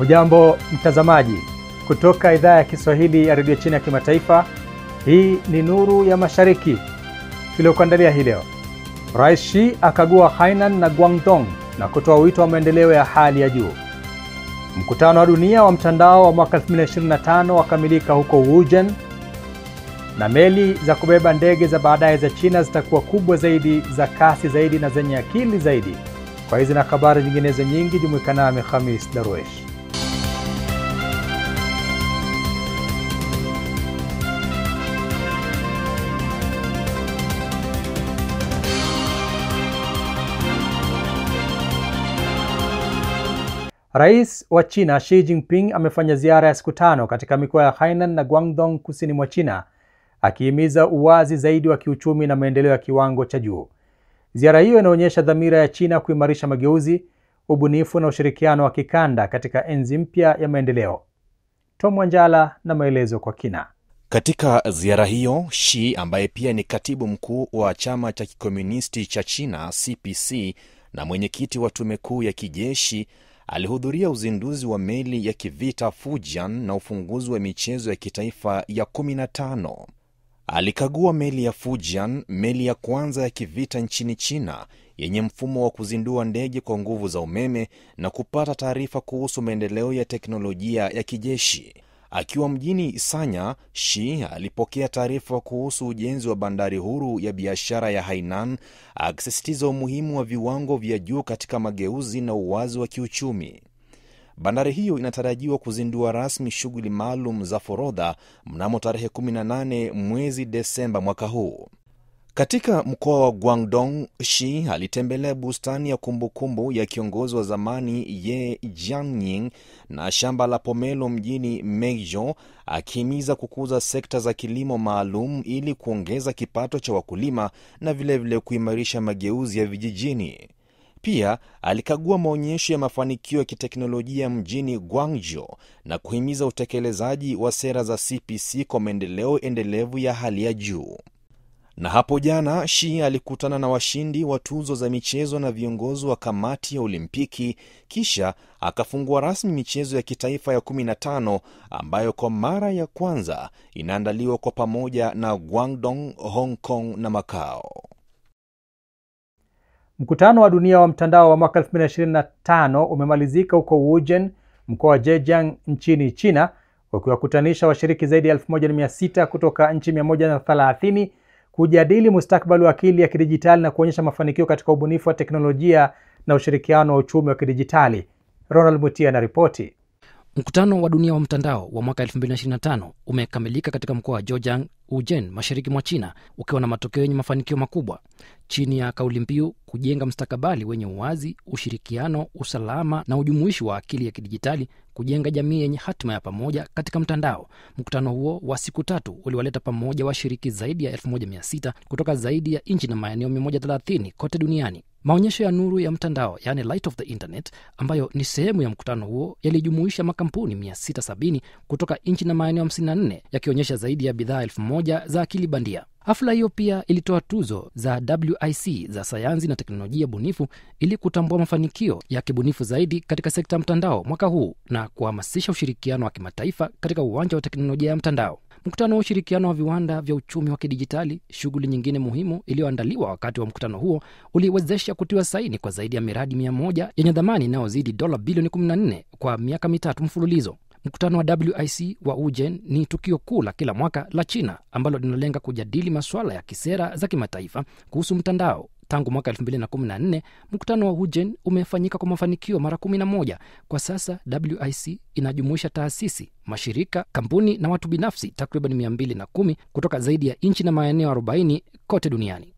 Hujambo mtazamaji kutoka idhaa ya Kiswahili ya Radio China Kimataifa. Hii ni Nuru ya Mashariki tuliokuandalia hii leo. Rais Xi akagua Hainan na Guangdong na kutoa wito wa maendeleo ya hali ya juu. Mkutano wa dunia wa mtandao wa mwaka 2025 wakamilika huko Wuzhen, na meli za kubeba ndege za baadaye za China zitakuwa kubwa zaidi, za kasi zaidi na zenye akili zaidi. Kwa hizi na habari nyinginezo nyingi, jumuika nami Khamis Darwesh. Rais wa China Xi Jinping amefanya ziara ya siku 5 katika mikoa ya Hainan na Guangdong kusini mwa China, akihimiza uwazi zaidi wa kiuchumi na maendeleo ya kiwango cha juu. Ziara hiyo inaonyesha dhamira ya China kuimarisha mageuzi, ubunifu na ushirikiano wa kikanda katika enzi mpya ya maendeleo. Tom Wanjala na maelezo kwa kina. Katika ziara hiyo, Xi ambaye pia ni katibu mkuu wa chama cha kikomunisti cha China CPC na mwenyekiti wa tume kuu ya kijeshi alihudhuria uzinduzi wa meli ya kivita Fujian na ufunguzi wa michezo ya kitaifa ya 15. Alikagua meli ya Fujian, meli ya kwanza ya kivita nchini China yenye mfumo wa kuzindua ndege kwa nguvu za umeme, na kupata taarifa kuhusu maendeleo ya teknolojia ya kijeshi. Akiwa mjini Sanya, Xi alipokea taarifa kuhusu ujenzi wa bandari huru ya biashara ya Hainan, akisisitiza umuhimu wa viwango vya juu katika mageuzi na uwazi wa kiuchumi. Bandari hiyo inatarajiwa kuzindua rasmi shughuli maalum za forodha mnamo tarehe 18 mwezi Desemba mwaka huu. Katika mkoa wa Guangdong, Xi alitembelea bustani ya kumbukumbu ya kiongozi wa zamani Ye Jianying na shamba la pomelo mjini Meizhou, akihimiza kukuza sekta za kilimo maalum ili kuongeza kipato cha wakulima na vilevile kuimarisha mageuzi ya vijijini. Pia alikagua maonyesho ya mafanikio ya kiteknolojia mjini Guangzhou na kuhimiza utekelezaji wa sera za CPC kwa maendeleo endelevu ya hali ya juu. Na hapo jana, Xi alikutana na washindi wa tuzo za michezo na viongozi wa kamati ya Olimpiki, kisha akafungua rasmi michezo ya kitaifa ya 15 ambayo kwa mara ya kwanza inaandaliwa kwa pamoja na Guangdong, Hong Kong na Macau. Mkutano wa dunia wa mtandao wa mwaka 2025 umemalizika huko Wuzhen, mkoa wa Zhejiang nchini China, ukiwakutanisha washiriki zaidi ya 1600 kutoka nchi 130 kujadili mustakabali wa akili ya kidijitali na kuonyesha mafanikio katika ubunifu wa teknolojia na ushirikiano wa uchumi wa kidijitali. Ronald Mutia na ripoti. Mkutano wa dunia wa mtandao wa mwaka 2025 umekamilika katika mkoa wa Zhejiang, Wuzhen, mashariki mwa China, ukiwa na matokeo yenye mafanikio makubwa. Chini ya kauli mbiu kujenga mustakabali wenye uwazi, ushirikiano, usalama na ujumuishi wa akili ya kidijitali, kujenga jamii yenye hatima ya pamoja katika mtandao. Mkutano huo wa siku 3 uliwaleta pamoja washiriki zaidi ya 1600 kutoka zaidi ya nchi na maeneo 130 kote duniani. Maonyesho ya nuru ya mtandao, yani Light of the Internet, ambayo ni sehemu ya mkutano huo, yalijumuisha makampuni 670 kutoka nchi na maeneo 54, yakionyesha zaidi ya bidhaa 1000 za akili bandia. Hafla hiyo pia ilitoa tuzo za WIC za sayansi na teknolojia bunifu ili kutambua mafanikio ya kibunifu zaidi katika sekta ya mtandao mwaka huu na kuhamasisha ushirikiano wa kimataifa katika uwanja wa teknolojia ya mtandao. Mkutano wa ushirikiano wa viwanda vya uchumi wa kidijitali, shughuli nyingine muhimu iliyoandaliwa wakati wa mkutano huo, uliwezesha kutiwa saini kwa zaidi ya miradi 100 yenye dhamani inayozidi dola bilioni 14 kwa miaka 3 mfululizo. Mkutano wa WIC wa Wuzhen ni tukio kuu la kila mwaka la China ambalo linalenga kujadili masuala ya kisera za kimataifa kuhusu mtandao. Tangu mwaka 2014, mkutano wa Wuzhen umefanyika kwa mafanikio mara 11. Kwa sasa WIC inajumuisha taasisi, mashirika, kampuni na watu binafsi takriban 210 kutoka zaidi ya nchi na maeneo 40 kote duniani.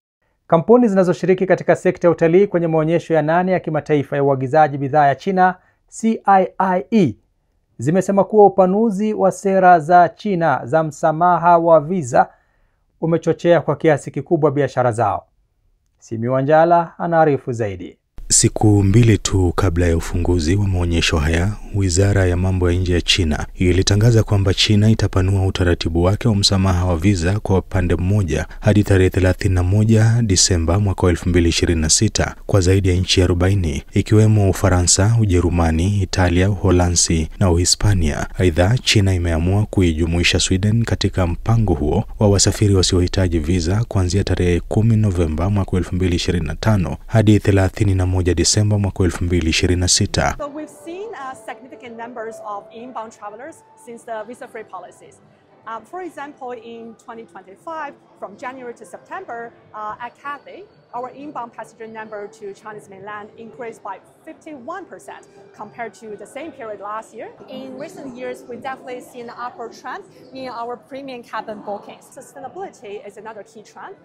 Kampuni zinazoshiriki katika sekta ya utalii kwenye maonyesho ya 8 ya kimataifa ya uagizaji bidhaa ya China CIIE zimesema kuwa upanuzi wa sera za China za msamaha wa visa umechochea kwa kiasi kikubwa biashara zao. Simi Wanjala anaarifu zaidi. Siku mbili tu kabla ya ufunguzi wa maonyesho haya, Wizara ya Mambo ya Nje ya China ilitangaza kwamba China itapanua utaratibu wake wa msamaha wa visa kwa upande mmoja hadi tarehe 31 Disemba mwaka 2026 kwa zaidi ya nchi 40 ikiwemo Ufaransa, Ujerumani, Italia, Uholanzi na Uhispania. Aidha, China imeamua kuijumuisha Sweden katika mpango huo wa wasafiri wasiohitaji visa kuanzia tarehe 10 Novemba mwaka 2025 hadi 31 Disemba mwaka 2026. So we've seen significant numbers of inbound travelers since the visa-free policies. For example, in 2025, from January to September, at Cathay, our inbound passenger number to Chinese mainland increased by 51% compared to the same period last year. In recent years, we've definitely seen an upward trend in our premium cabin bookings. Sustainability is another key trend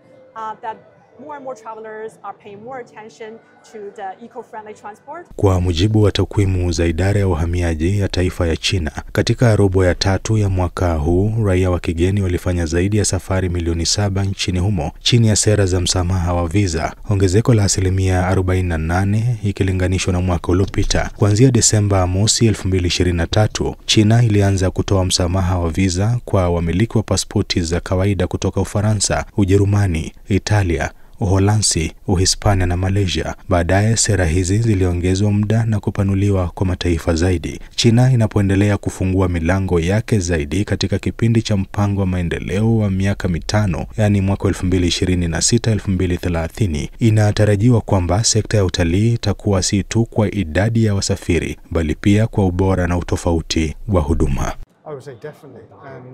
that more and more travelers are paying more attention to the eco-friendly transport. Kwa mujibu wa takwimu za idara ya uhamiaji ya taifa ya China, katika robo ya tatu ya mwaka huu, raia wa kigeni walifanya zaidi ya safari milioni 7 nchini humo chini ya sera za msamaha wa visa, ongezeko la 48% ikilinganishwa na mwaka uliopita. Kuanzia Desemba mosi 2023, China ilianza kutoa msamaha wa visa kwa wamiliki wa pasipoti za kawaida kutoka Ufaransa, Ujerumani, Italia, Uholanzi, Uhispania na Malaysia. Baadaye sera hizi ziliongezwa muda na kupanuliwa kwa mataifa zaidi. China inapoendelea kufungua milango yake zaidi katika kipindi cha mpango wa maendeleo wa miaka 5, yani mwaka 2026-2030, inatarajiwa kwamba sekta ya utalii itakuwa si tu kwa idadi ya wasafiri, bali pia kwa ubora na utofauti wa huduma. I would say definitely. And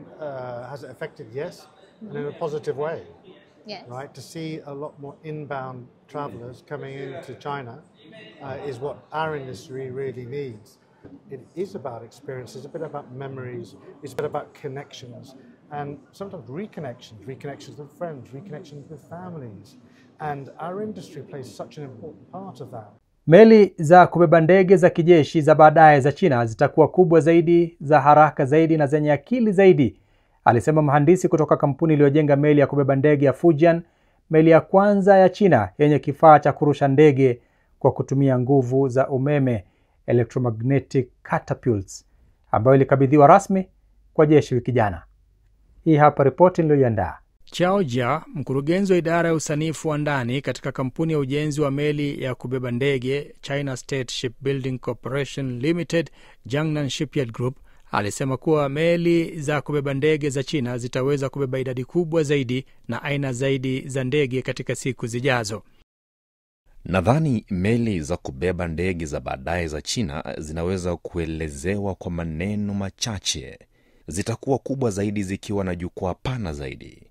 has it affected? Yes, and in a positive way. Yes. Right, to see a lot more inbound travelers coming into China is what our industry really needs. It is about experiences, it's a bit about memories, it's a bit about connections, and sometimes reconnections with friends, reconnections with families, and our industry plays such an important part of that. Meli za kubeba ndege za kijeshi za baadaye za China zitakuwa kubwa zaidi, za haraka zaidi na zenye akili zaidi, alisema mhandisi kutoka kampuni iliyojenga meli ya kubeba ndege ya Fujian, meli ya kwanza ya China yenye kifaa cha kurusha ndege kwa kutumia nguvu za umeme, electromagnetic catapults, ambayo ilikabidhiwa rasmi kwa jeshi wiki jana. Hii hapa ripoti niliyoiandaa. Chao Jia, mkurugenzi wa idara ya usanifu wa ndani katika kampuni ya ujenzi wa meli ya kubeba ndege China State Shipbuilding Corporation Limited, Jiangnan Shipyard Group, alisema kuwa meli za kubeba ndege za China zitaweza kubeba idadi kubwa zaidi na aina zaidi za ndege katika siku zijazo. Nadhani meli za kubeba ndege za baadaye za China zinaweza kuelezewa kwa maneno machache. Zitakuwa kubwa zaidi zikiwa na jukwaa pana zaidi.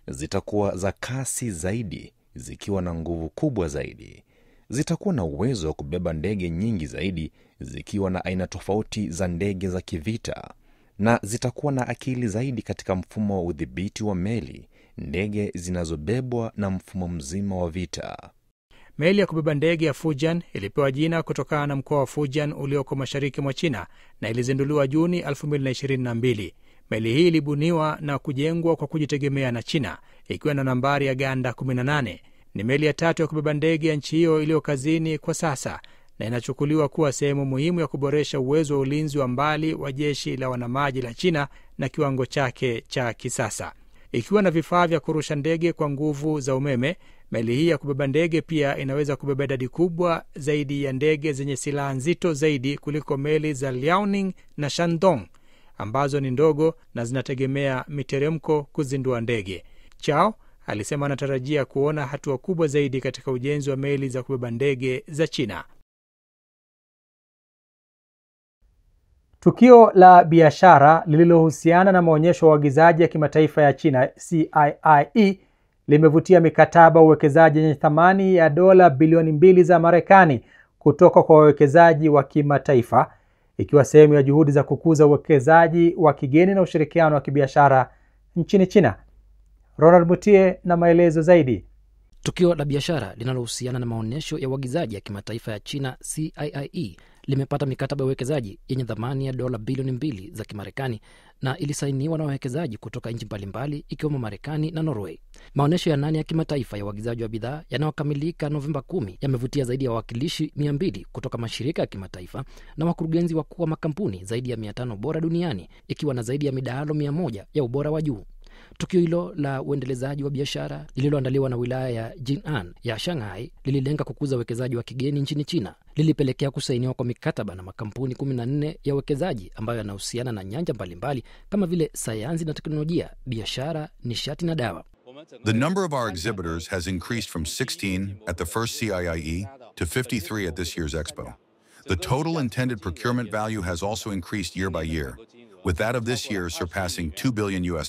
Zitakuwa za kasi zaidi zikiwa na nguvu kubwa zaidi. Zitakuwa na uwezo wa kubeba ndege nyingi zaidi zikiwa na aina tofauti za ndege za kivita, na zitakuwa na akili zaidi katika mfumo wa udhibiti wa meli, ndege zinazobebwa na mfumo mzima wa vita. Meli ya kubeba ndege ya Fujian ilipewa jina kutokana na mkoa wa Fujian ulioko mashariki mwa China na ilizinduliwa Juni 2022. Meli hii ilibuniwa na kujengwa kwa kujitegemea na China, ikiwa na nambari ya ganda 18. Ni meli ya tatu ya kubeba ndege ya nchi hiyo iliyo kazini kwa sasa na inachukuliwa kuwa sehemu muhimu ya kuboresha uwezo wa ulinzi wa mbali wa jeshi la wanamaji la China na kiwango chake cha kisasa. Ikiwa na vifaa vya kurusha ndege kwa nguvu za umeme, meli hii ya kubeba ndege pia inaweza kubeba idadi kubwa zaidi ya ndege zenye silaha nzito zaidi kuliko meli za Liaoning na Shandong, ambazo ni ndogo na zinategemea miteremko kuzindua ndege. Chao alisema anatarajia kuona hatua kubwa zaidi katika ujenzi wa meli za kubeba ndege za China. Tukio la biashara lililohusiana na maonyesho ya uagizaji ya kimataifa ya China CIIE limevutia mikataba uwekezaji yenye thamani ya dola bilioni 2 za Marekani kutoka kwa wawekezaji wa kimataifa, ikiwa sehemu ya juhudi za kukuza uwekezaji wa kigeni na ushirikiano wa kibiashara nchini China. Ronald Mutie na maelezo zaidi. Tukio la biashara linalohusiana na maonyesho ya uagizaji ya kimataifa ya China CIIE limepata mikataba ya uwekezaji yenye thamani ya dola bilioni 2 za Kimarekani na ilisainiwa na wawekezaji kutoka nchi mbalimbali ikiwemo Marekani na Norway. Maonesho ya 8 ya kimataifa ya uagizaji wa bidhaa yanayokamilika Novemba 10 yamevutia zaidi ya wawakilishi 200 kutoka mashirika ya kimataifa na wakurugenzi wakuu wa makampuni zaidi ya 500 bora duniani, ikiwa na zaidi ya midahalo 100 ya ubora wa juu. Tukio hilo la uendelezaji wa biashara lililoandaliwa na wilaya ya Jing'an ya Shanghai lililenga kukuza uwekezaji wa kigeni nchini China. Lilipelekea kusainiwa kwa mikataba na makampuni 14 ya uwekezaji ambayo yanahusiana na nyanja mbalimbali kama vile sayansi na teknolojia, biashara, nishati na dawa. The number of our exhibitors has increased from 16 at the first CIIE to 53 at this year's expo. The total intended procurement value has also increased year by year, with that of this year surpassing $2 billion.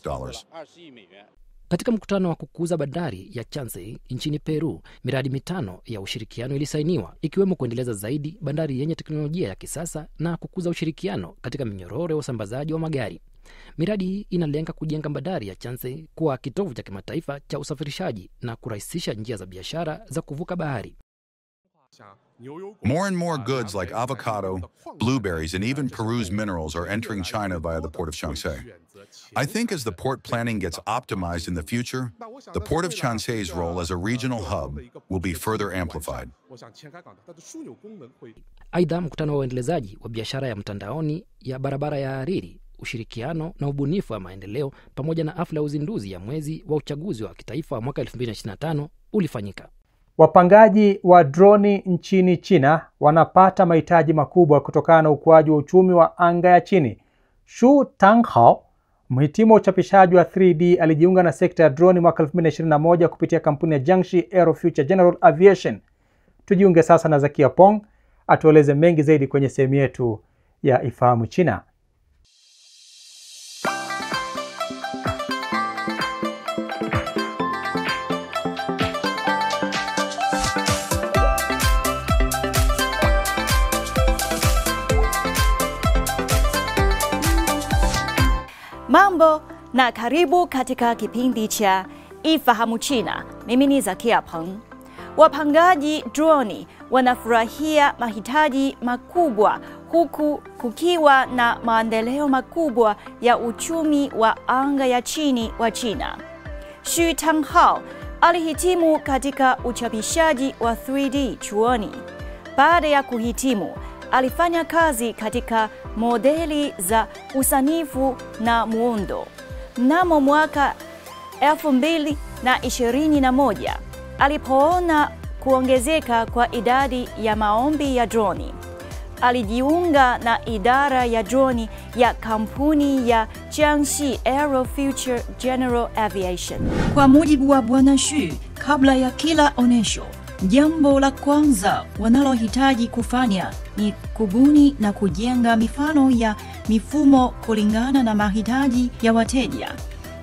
Katika mkutano wa kukuza bandari ya Chansey nchini Peru, miradi 5 ya ushirikiano ilisainiwa, ikiwemo kuendeleza zaidi bandari yenye teknolojia ya kisasa na kukuza ushirikiano katika minyororo ya usambazaji wa magari. Miradi hii inalenga kujenga bandari ya Chansey kuwa kitovu cha kimataifa cha usafirishaji na kurahisisha njia za biashara za kuvuka bahari. More and more goods like avocado, blueberries, and even Peru's minerals are entering China via the port of Changsei. I think as the port planning gets optimized in the future, the port of Changsei's role as a regional hub will be further amplified. Aidha, mkutano wa uendelezaji wa biashara ya mtandaoni ya barabara ya Hariri, ushirikiano na ubunifu wa maendeleo pamoja na hafla ya uzinduzi ya mwezi wa uchaguzi wa kitaifa wa mwaka 2025 ulifanyika. Wapangaji wa droni nchini China wanapata mahitaji makubwa kutokana na ukuaji wa uchumi wa anga ya chini. Shu Tanghao, mhitimu wa uchapishaji wa 3D, alijiunga na sekta ya droni mwaka 2021 kupitia kampuni ya Jiangxi Aero Future General Aviation. Tujiunge sasa na Zakia Pong atueleze mengi zaidi kwenye sehemu yetu ya Ifahamu China. Mambo na karibu katika kipindi cha Ifahamu China. Mimi ni Zakia Peng. Wapangaji droni wanafurahia mahitaji makubwa huku kukiwa na maendeleo makubwa ya uchumi wa anga ya chini wa China. Shu Tanghao alihitimu katika uchapishaji wa 3D chuoni. Baada ya kuhitimu, alifanya kazi katika modeli za usanifu na muundo. Mnamo mwaka 2021, alipoona kuongezeka kwa idadi ya maombi ya droni, alijiunga na idara ya droni ya kampuni ya Jiangxi Aero Future General Aviation. Kwa mujibu wa Bwana Shu, kabla ya kila onesho, jambo la kwanza wanalohitaji kufanya ni kubuni na kujenga mifano ya mifumo kulingana na mahitaji ya wateja,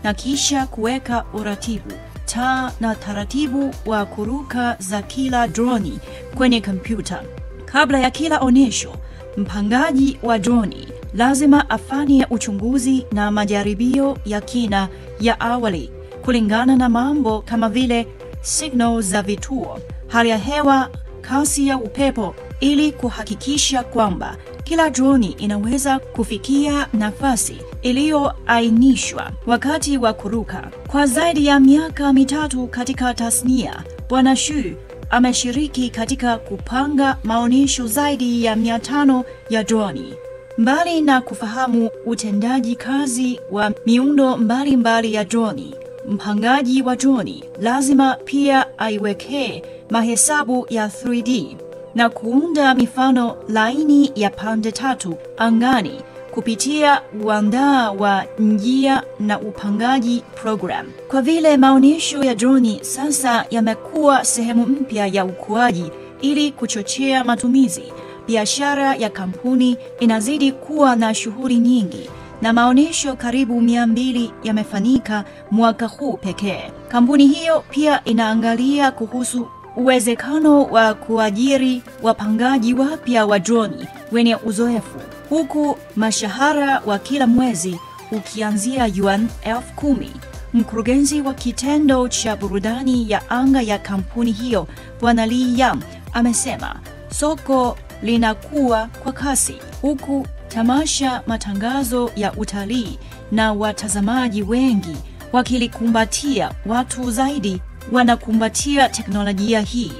na kisha kuweka uratibu, taa na taratibu wa kuruka za kila droni kwenye kompyuta. Kabla ya kila onesho, mpangaji wa droni lazima afanye uchunguzi na majaribio ya kina ya awali kulingana na mambo kama vile signal za vituo, hali ya hewa, kasi ya upepo, ili kuhakikisha kwamba kila droni inaweza kufikia nafasi iliyoainishwa wakati wa kuruka. Kwa zaidi ya miaka 3 katika tasnia, Bwana Shu ameshiriki katika kupanga maonyesho zaidi ya 500 ya droni. Mbali na kufahamu utendaji kazi wa miundo mbalimbali ya droni, mpangaji wa droni lazima pia aiwekee mahesabu ya 3D na kuunda mifano laini ya pande 3 angani kupitia uandaa wa njia na upangaji program. Kwa vile maonyesho ya droni sasa yamekuwa sehemu mpya ya ukuaji ili kuchochea matumizi, biashara ya kampuni inazidi kuwa na shughuli nyingi, na maonyesho karibu 200 yamefanyika mwaka huu pekee. Kampuni hiyo pia inaangalia kuhusu uwezekano wa kuajiri wapangaji wapya wa droni wenye uzoefu, huku mshahara wa kila mwezi ukianzia yuan 10,000. Mkurugenzi wa kitendo cha burudani ya anga ya kampuni hiyo, Bwana Li Yang, amesema soko linakuwa kwa kasi, huku tamasha, matangazo ya utalii na watazamaji wengi wakilikumbatia. Watu zaidi wanakumbatia teknolojia hii.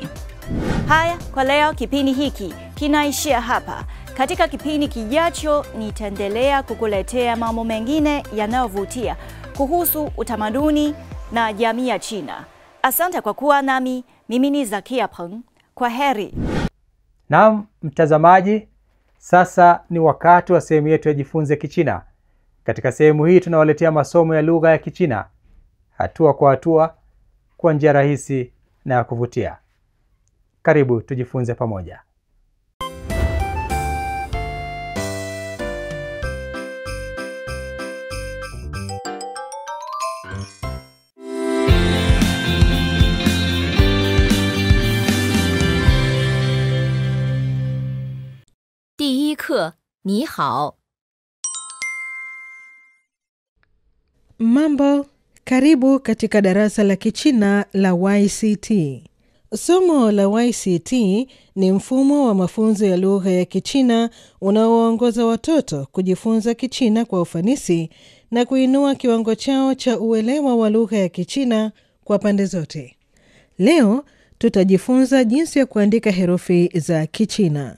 Haya, kwa leo kipindi hiki kinaishia hapa. Katika kipindi kijacho nitaendelea kukuletea mambo mengine yanayovutia kuhusu utamaduni na jamii ya China. Asante kwa kuwa nami. Mimi ni Zakia Peng. Kwa heri. Naam, mtazamaji, sasa ni wakati wa sehemu yetu ya Jifunze Kichina. Katika sehemu hii tunawaletea masomo ya lugha ya Kichina hatua kwa hatua kwa njia rahisi na ya kuvutia. Karibu tujifunze pamoja. Mambo, karibu katika darasa la Kichina la YCT. Somo la YCT ni mfumo wa mafunzo ya lugha ya Kichina unaoongoza watoto kujifunza Kichina kwa ufanisi na kuinua kiwango chao cha uelewa wa lugha ya Kichina kwa pande zote. Leo tutajifunza jinsi ya kuandika herufi za Kichina.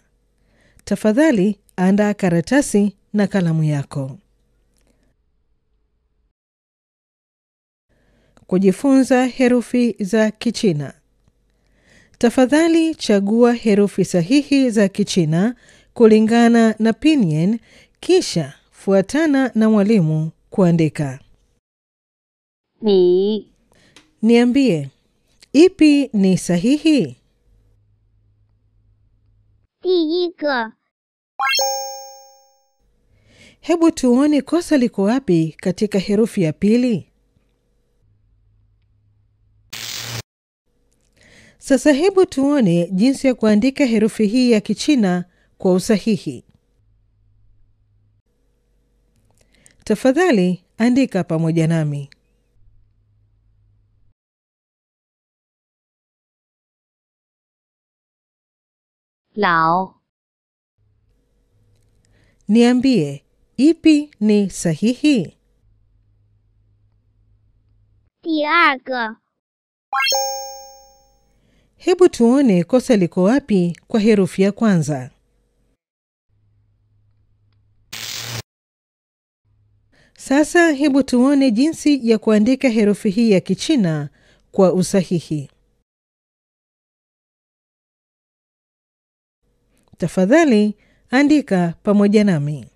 Tafadhali andaa karatasi na kalamu yako. Kujifunza herufi za Kichina. Tafadhali chagua herufi sahihi za Kichina kulingana na pinyin, kisha fuatana na mwalimu kuandika. Ni. Niambie, ipi ni sahihi? 第一个 Hebu tuone kosa liko wapi katika herufi ya pili. Sasa hebu tuone jinsi ya kuandika herufi hii ya Kichina kwa usahihi. Tafadhali andika pamoja nami. Lao. Niambie, ipi ni sahihi? 第二个 Hebu tuone kosa liko wapi kwa herufi ya kwanza. Sasa hebu tuone jinsi ya kuandika herufi hii ya Kichina kwa usahihi. Tafadhali andika pamoja nami.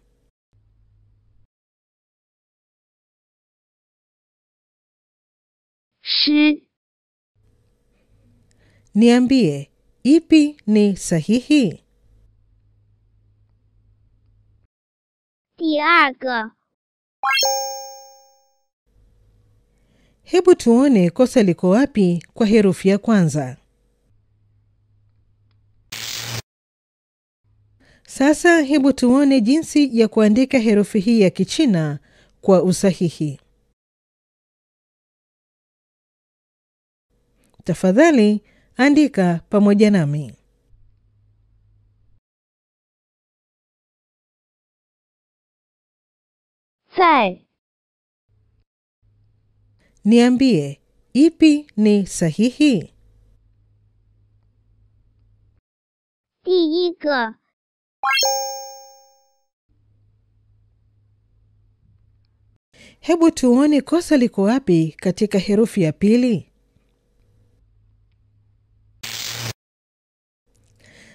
Shi. Niambie, ipi ni sahihi? 第二个 Hebu tuone kosa liko wapi kwa herufi ya kwanza. Sasa hebu tuone jinsi ya kuandika herufi hii ya Kichina kwa usahihi. Tafadhali andika pamoja nami. Zai. Niambie, ipi ni sahihi? 第一个 Hebu tuone kosa liko wapi katika herufi ya pili.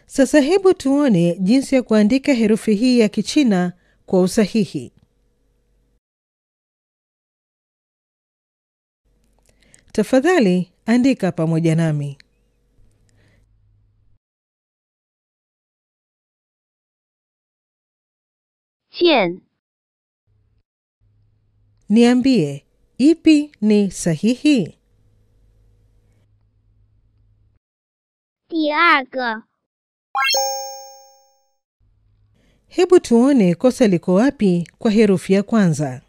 Sasa hebu tuone jinsi ya kuandika herufi hii ya Kichina kwa usahihi. Tafadhali andika pamoja nami. Jian. Niambie, ipi ni sahihi? 第二个 Hebu tuone kosa liko wapi kwa herufi ya kwanza.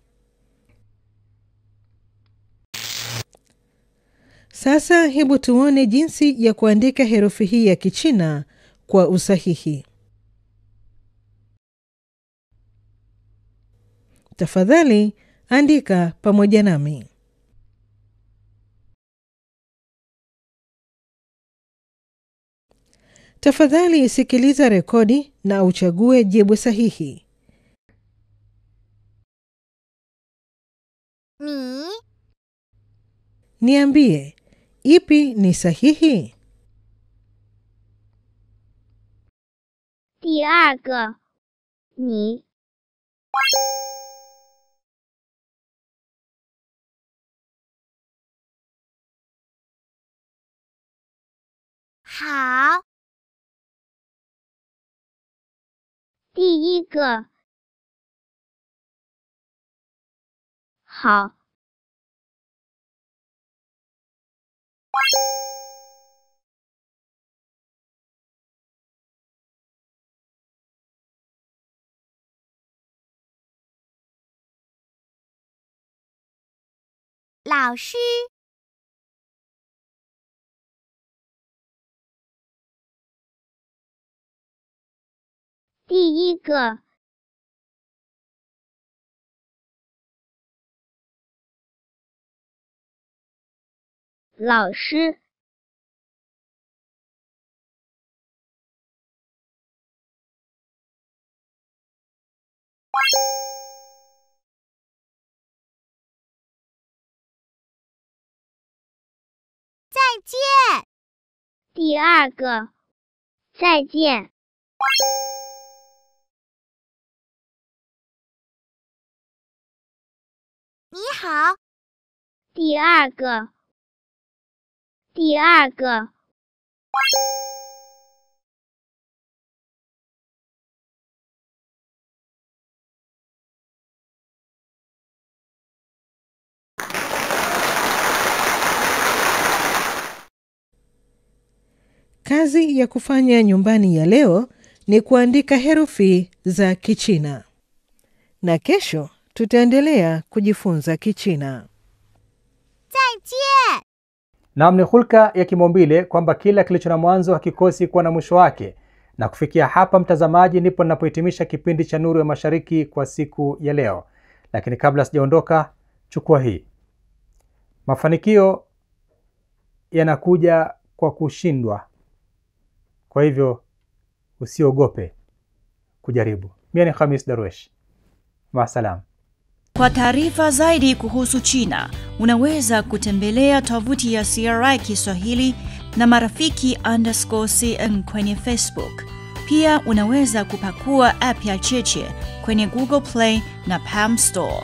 Sasa hebu tuone jinsi ya kuandika herufi hii ya Kichina kwa usahihi. Tafadhali andika pamoja nami. Tafadhali sikiliza rekodi na uchague jibu sahihi. Niambie, ipi ni sahihi? 第二个，你。好。第一个，好。老师。第一个。老师。再见。第二个，再见。你好。第二个，第二个。Kazi ya kufanya nyumbani ya leo ni kuandika herufi za Kichina. Na kesho tutaendelea kujifunza Kichina. 再见. Naam, ni hulka ya kimaumbile kwamba kila kilicho na mwanzo hakikosi kuwa na mwisho wake. Na kufikia hapa mtazamaji, ndipo ninapohitimisha kipindi cha Nuru ya Mashariki kwa siku ya leo. Lakini kabla sijaondoka, chukua hii. Mafanikio yanakuja kwa kushindwa. Kwa hivyo usiogope kujaribu. Mimi ni Khamis Darwesh. Maasalam. Kwa taarifa zaidi kuhusu China, unaweza kutembelea tovuti ya CRI Kiswahili na marafiki_CN kwenye Facebook. Pia unaweza kupakua app ya Cheche kwenye Google Play na Palm Store.